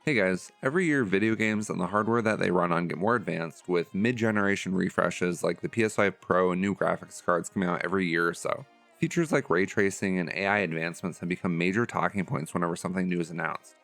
Hey guys, every year video games and the hardware that they run on get more advanced, with mid-generation refreshes like the PS5 Pro and new graphics cards coming out every year or so. Features like ray tracing and AI advancements have become major talking points whenever something new is announced.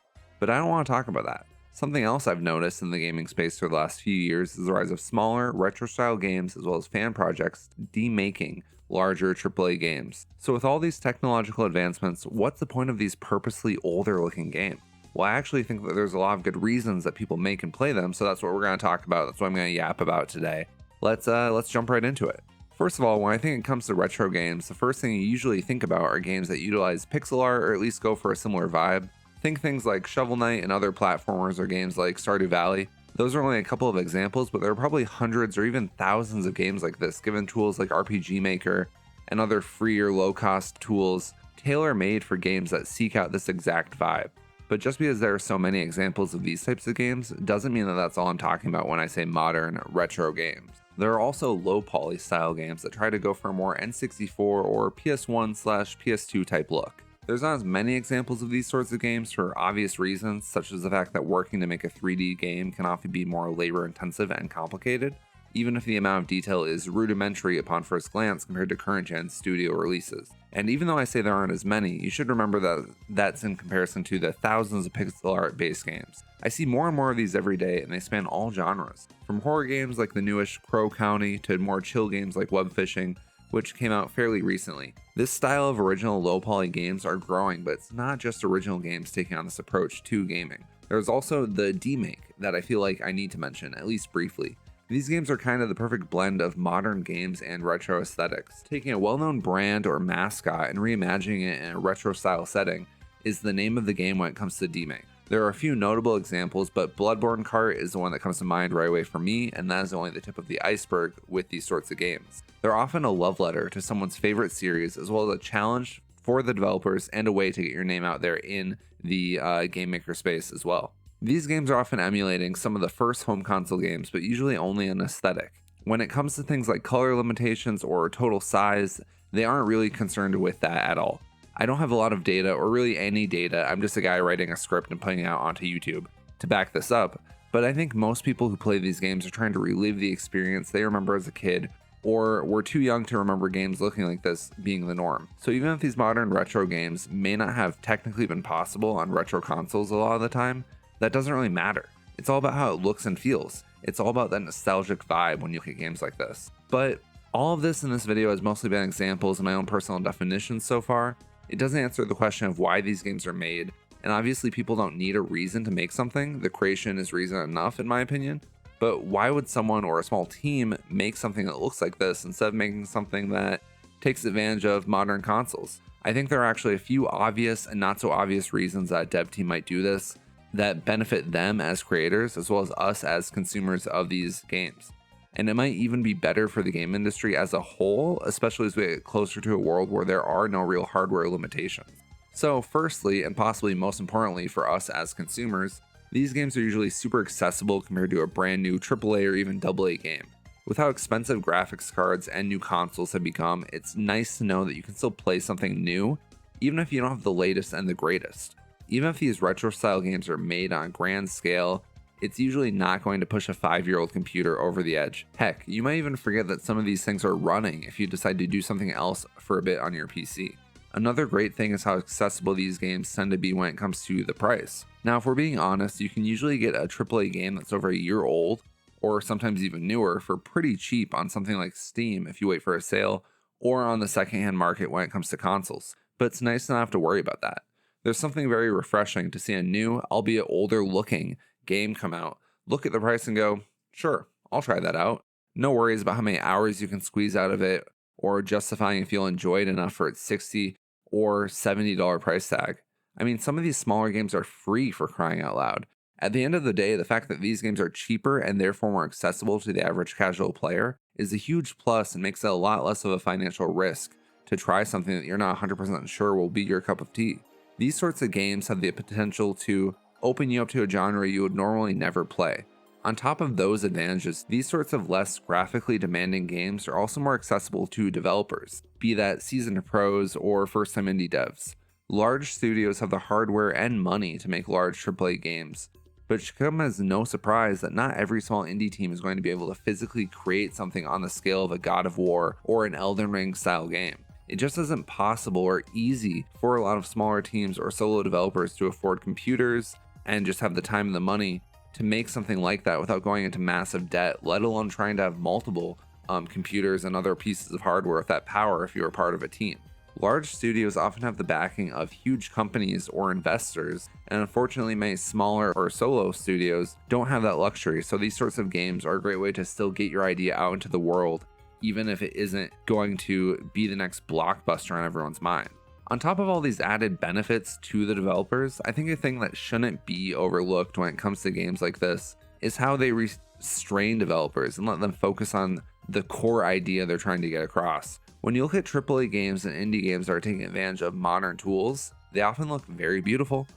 But I don't want to talk about that. Something else I've noticed in the gaming space for the last few years is the rise of smaller, retro-style games as well as fan projects demaking larger AAA games. So with all these technological advancements, what's the point of these purposely older looking games? Well, I actually think that there's a lot of good reasons that people make and play them, so that's what we're going to talk about. That's what I'm going to yap about today. Let's jump right into it. First of all, when I think it comes to retro games, the first thing you usually think about are games that utilize pixel art or at least go for a similar vibe. Think things like Shovel Knight and other platformers, or games like Stardew Valley. Those are only a couple of examples, but there are probably hundreds or even thousands of games like this, given tools like RPG Maker and other free or low-cost tools tailor-made for games that seek out this exact vibe. But just because there are so many examples of these types of games doesn't mean that that's all I'm talking about when I say modern retro games. There are also low poly style games that try to go for a more N64 or PS1/PS2 type look. There's not as many examples of these sorts of games for obvious reasons, such as the fact that working to make a 3D game can often be more labor intensive and complicated, even if the amount of detail is rudimentary upon first glance compared to current gen studio releases. And even though I say there aren't as many, you should remember that that's in comparison to the thousands of pixel art based games. I see more and more of these every day, and they span all genres, from horror games like the newish Crow County to more chill games like Webfishing, which came out fairly recently. This style of original low poly games are growing, but it's not just original games taking on this approach to gaming. There's also the Demake that I feel like I need to mention, at least briefly. These games are kind of the perfect blend of modern games and retro aesthetics. Taking a well-known brand or mascot and reimagining it in a retro-style setting is the name of the game when it comes to Demake. There are a few notable examples, but Bloodborne Kart is the one that comes to mind right away for me, and that is only the tip of the iceberg with these sorts of games. They're often a love letter to someone's favorite series, as well as a challenge for the developers and a way to get your name out there in the game maker space as well. These games are often emulating some of the first home console games, but usually only in aesthetic. When it comes to things like color limitations or total size, they aren't really concerned with that at all. I don't have a lot of data, or really any data. I'm just a guy writing a script and putting it out onto YouTube to back this up, but I think most people who play these games are trying to relive the experience they remember as a kid, or were too young to remember games looking like this being the norm. So even if these modern retro games may not have technically been possible on retro consoles a lot of the time, that doesn't really matter. It's all about how it looks and feels. It's all about that nostalgic vibe when you look at games like this. But all of this in this video has mostly been examples and my own personal definitions so far. It doesn't answer the question of why these games are made, and obviously people don't need a reason to make something. The creation is reason enough in my opinion. But why would someone or a small team make something that looks like this instead of making something that takes advantage of modern consoles? I think there are actually a few obvious and not so obvious reasons that a dev team might do this that benefit them as creators as well as us as consumers of these games. And it might even be better for the game industry as a whole, especially as we get closer to a world where there are no real hardware limitations. So firstly, and possibly most importantly for us as consumers, these games are usually super accessible compared to a brand new AAA or even AA game. With how expensive graphics cards and new consoles have become, it's nice to know that you can still play something new, even if you don't have the latest and the greatest. Even if these retro style games are made on a grand scale, it's usually not going to push a 5-year-old computer over the edge. Heck, you might even forget that some of these things are running if you decide to do something else for a bit on your PC. Another great thing is how accessible these games tend to be when it comes to the price. Now, if we're being honest, you can usually get a AAA game that's over a year old, or sometimes even newer, for pretty cheap on something like Steam if you wait for a sale, or on the secondhand market when it comes to consoles. But it's nice to not have to worry about that. There's something very refreshing to see a new, albeit older looking, game come out, look at the price and go, sure, I'll try that out. No worries about how many hours you can squeeze out of it, or justifying if you'll enjoy it enough for its $60 or $70 price tag. I mean, some of these smaller games are free, for crying out loud. At the end of the day, the fact that these games are cheaper and therefore more accessible to the average casual player is a huge plus and makes it a lot less of a financial risk to try something that you're not 100% sure will be your cup of tea. These sorts of games have the potential to open you up to a genre you would normally never play. On top of those advantages, these sorts of less graphically demanding games are also more accessible to developers, be that seasoned pros or first-time indie devs. Large studios have the hardware and money to make large AAA games, but it should come as no surprise that not every small indie team is going to be able to physically create something on the scale of a God of War or an Elden Ring style game. It just isn't possible or easy for a lot of smaller teams or solo developers to afford computers and just have the time and the money to make something like that without going into massive debt, let alone trying to have multiple computers and other pieces of hardware with that power if you're a part of a team. Large studios often have the backing of huge companies or investors, and unfortunately many smaller or solo studios don't have that luxury, so these sorts of games are a great way to still get your idea out into the world, even if it isn't going to be the next blockbuster on everyone's mind. On top of all these added benefits to the developers, I think a thing that shouldn't be overlooked when it comes to games like this is how they restrain developers and let them focus on the core idea they're trying to get across. When you look at AAA games and indie games that are taking advantage of modern tools, they often look very beautiful.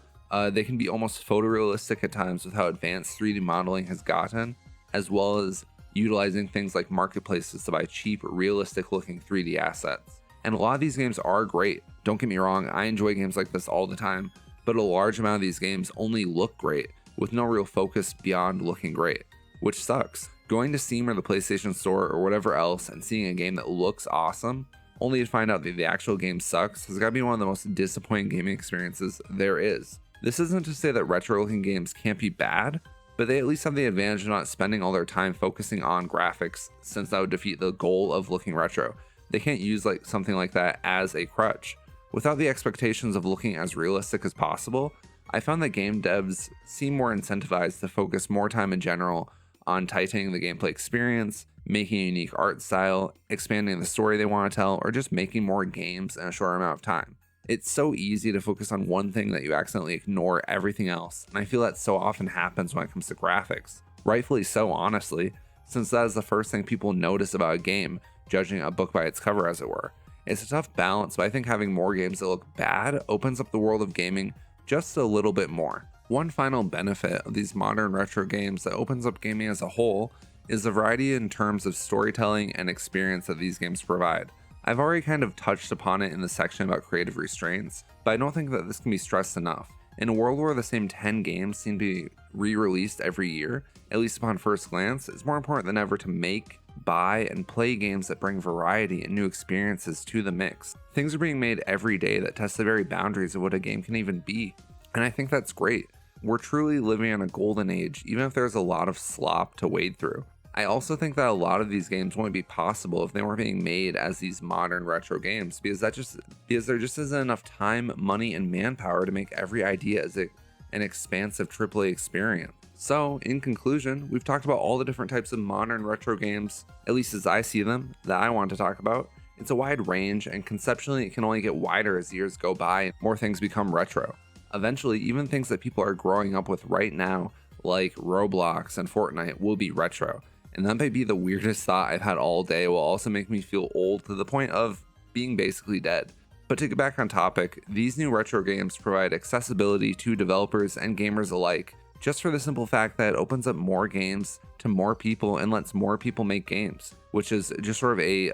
They can be almost photorealistic at times with how advanced 3D modeling has gotten, as well as utilizing things like marketplaces to buy cheap, realistic looking 3D assets. And a lot of these games are great. Don't get me wrong, I enjoy games like this all the time, but a large amount of these games only look great, with no real focus beyond looking great, which sucks. Going to Steam or the PlayStation Store or whatever else and seeing a game that looks awesome, only to find out that the actual game sucks, has got to be one of the most disappointing gaming experiences there is. This isn't to say that retro-looking games can't be bad, but they at least have the advantage of not spending all their time focusing on graphics, since that would defeat the goal of looking retro. They can't use something like that as a crutch. Without the expectations of looking as realistic as possible, I found that game devs seem more incentivized to focus more time in general on tightening the gameplay experience, making a unique art style, expanding the story they want to tell, or just making more games in a short amount of time. It's so easy to focus on one thing that you accidentally ignore everything else, and I feel that so often happens when it comes to graphics. Rightfully so, honestly, since that is the first thing people notice about a game, judging a book by its cover, as it were. It's a tough balance, but I think having more games that look bad opens up the world of gaming just a little bit more. One final benefit of these modern retro games that opens up gaming as a whole is the variety in terms of storytelling and experience that these games provide. I've already kind of touched upon it in the section about creative restraints, but I don't think that this can be stressed enough. In a world where the same 10 games seem to be re-released every year, at least upon first glance, it's more important than ever to make, buy, and play games that bring variety and new experiences to the mix. Things are being made every day that test the very boundaries of what a game can even be, and I think that's great. We're truly living in a golden age, even if there's a lot of slop to wade through. I also think that a lot of these games wouldn't be possible if they weren't being made as these modern retro games, because there just isn't enough time, money, and manpower to make every idea as an expansive AAA experience. So, in conclusion, we've talked about all the different types of modern retro games, at least as I see them, that I want to talk about. It's a wide range, and conceptually it can only get wider as years go by and more things become retro. Eventually, even things that people are growing up with right now, like Roblox and Fortnite, will be retro. And that might be the weirdest thought I've had all day, will also make me feel old to the point of being basically dead. But to get back on topic, these new retro games provide accessibility to developers and gamers alike, just for the simple fact that it opens up more games to more people and lets more people make games, which is just sort of a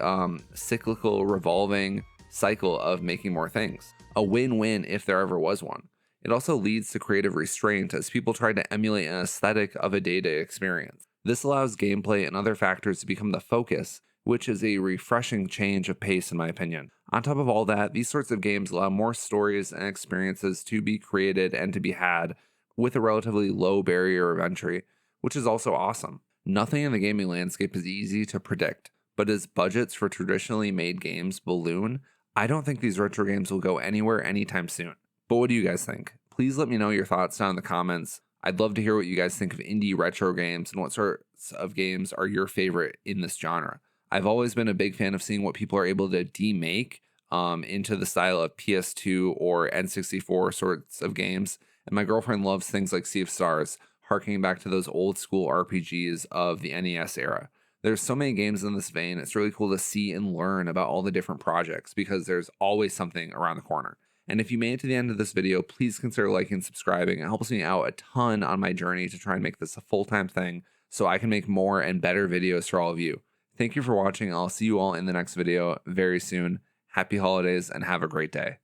cyclical, revolving cycle of making more things. A win-win if there ever was one. It also leads to creative restraint as people try to emulate an aesthetic of a day-to-day experience. This allows gameplay and other factors to become the focus, which is a refreshing change of pace in my opinion. On top of all that, these sorts of games allow more stories and experiences to be created and to be had with a relatively low barrier of entry, which is also awesome. Nothing in the gaming landscape is easy to predict, but as budgets for traditionally made games balloon, I don't think these retro games will go anywhere anytime soon. But what do you guys think? Please let me know your thoughts down in the comments. I'd love to hear what you guys think of indie retro games and what sorts of games are your favorite in this genre. I've always been a big fan of seeing what people are able to demake into the style of PS2 or N64 sorts of games. And my girlfriend loves things like Sea of Stars, harking back to those old school RPGs of the NES era. There's so many games in this vein, it's really cool to see and learn about all the different projects because there's always something around the corner. And if you made it to the end of this video, please consider liking and subscribing. It helps me out a ton on my journey to try and make this a full-time thing so I can make more and better videos for all of you. Thank you for watching. I'll see you all in the next video very soon. Happy holidays and have a great day.